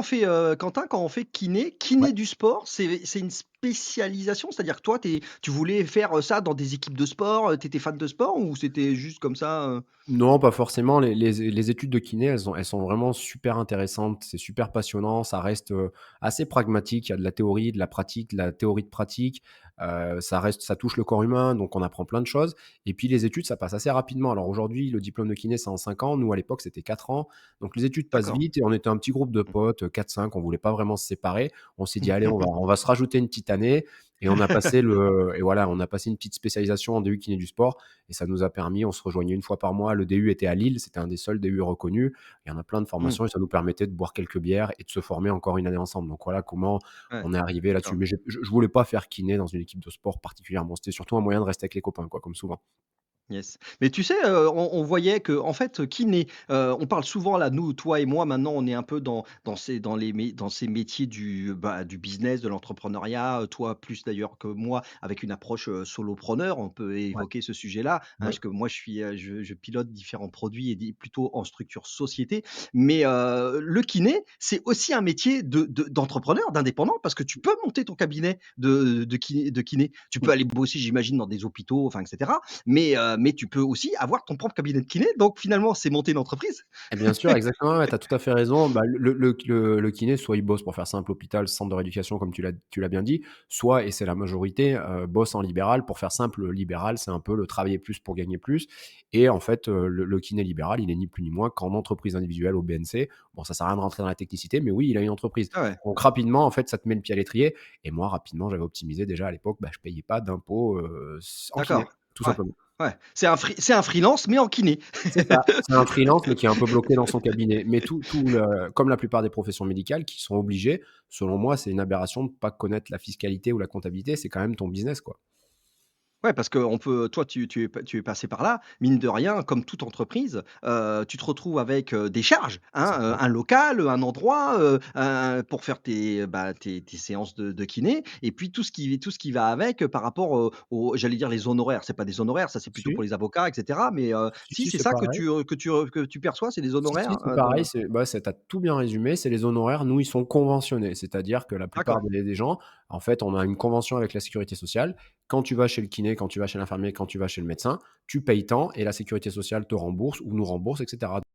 on fait, Quentin, quand on fait kiné, Ouais. kiné du sport, c'est une spécialisation? C'est-à-dire que toi, tu voulais faire, ça dans des équipes de sport, tu étais fan de sport ou c'était juste comme ça, Non, pas forcément. Les études de kiné, elles sont vraiment super intéressantes. C'est super passionnant. Ça reste, assez pragmatique. Il y a de la théorie, de la pratique, de la théorie de pratique. Ça touche le corps humain, donc on apprend plein de choses et puis les études, ça passe assez rapidement. Alors aujourd'hui, le diplôme de kiné, c'est en 5 ans. Nous, à l'époque, c'était 4 ans. Donc les études passent D'accord. vite et on était un petit groupe de potes, 4-5. On voulait pas vraiment se séparer. On s'est dit: «Allez, on va se rajouter une petite année» et on a passé une petite spécialisation en DU kiné du sport et ça nous a permis, on se rejoignait une fois par mois. Le DU était à Lille, c'était un des seuls DU reconnus. Il y en a plein de Mmh, formations et ça nous permettait de boire quelques bières et de se former encore une année ensemble. Donc voilà comment ouais, on est arrivé là-dessus. d'accord. Mais je voulais pas faire kiné dans une équipe de sport particulièrement. C'était surtout un moyen de rester avec les copains, quoi, comme souvent. Yes. Mais tu sais, on voyait que en fait, kiné, on parle souvent là, nous, toi et moi, maintenant, on est un peu dans ces métiers du business, de l'entrepreneuriat, toi plus d'ailleurs que moi, avec une approche, solopreneur. On peut Ouais, évoquer ce sujet-là, hein, ouais, parce que moi, je pilote différents produits et des plutôt en structure société. Mais, le kiné, c'est aussi un métier d'entrepreneur, d'indépendant, parce que tu peux monter ton cabinet de kiné. Tu peux mmh. aller bosser, j'imagine, dans des hôpitaux, enfin et cetera. Mais tu peux aussi avoir ton propre cabinet de kiné, donc finalement, c'est monter une entreprise. Et bien sûr, exactement, ouais, tu as tout à fait raison. Bah, le kiné, soit il bosse pour faire simple hôpital, centre de rééducation comme tu l'as bien dit, soit et c'est la majorité, bosse en libéral. Pour faire simple, le libéral, c'est un peu le travailler plus pour gagner plus et en fait, le kiné libéral, il est ni plus ni moins qu'en entreprise individuelle au BNC. Bon, ça sert à rien de rentrer dans la technicité, mais oui, il a une entreprise. Ah ouais, Donc rapidement, en fait, ça te met le pied à l'étrier et moi, rapidement, j'avais optimisé déjà à l'époque, bah, je payais pas d'impôts, en kiné, d'accord. tout Ouais, simplement. ouais. C'est un freelance, mais en kiné. C'est ça, c'est un freelance, mais qui est un peu bloqué dans son cabinet. Mais tout le comme la plupart des professions médicales qui sont obligées, selon moi, c'est une aberration de pas connaître la fiscalité ou la comptabilité, c'est quand même ton business, quoi. Ouais, parce qu'on peut toi, tu es passé par là, mine de rien, comme toute entreprise, tu te retrouves avec, des charges, C'est hein, ça. un local, un endroit, pour faire tes séances de kiné et puis tout ce qui va avec, par rapport, aux j'allais dire les honoraires. C'est pas des honoraires, ça c'est plutôt pour Si, les avocats et cetera, mais, si, si si, c'est c'est ça que pareil. tu perçois, c'est des Si, si, honoraires, c'est pareil, dans c'est bah, tu tout bien résumé, c'est les honoraires, nous, ils sont conventionnés. C'est-à-dire que la plupart d'accord. des gens, en fait, on a une convention avec la sécurité sociale. Quand tu vas chez le kiné, quand tu vas chez l'infirmier, quand tu vas chez le médecin, tu payes tant et la sécurité sociale te rembourse ou nous rembourse et cetera.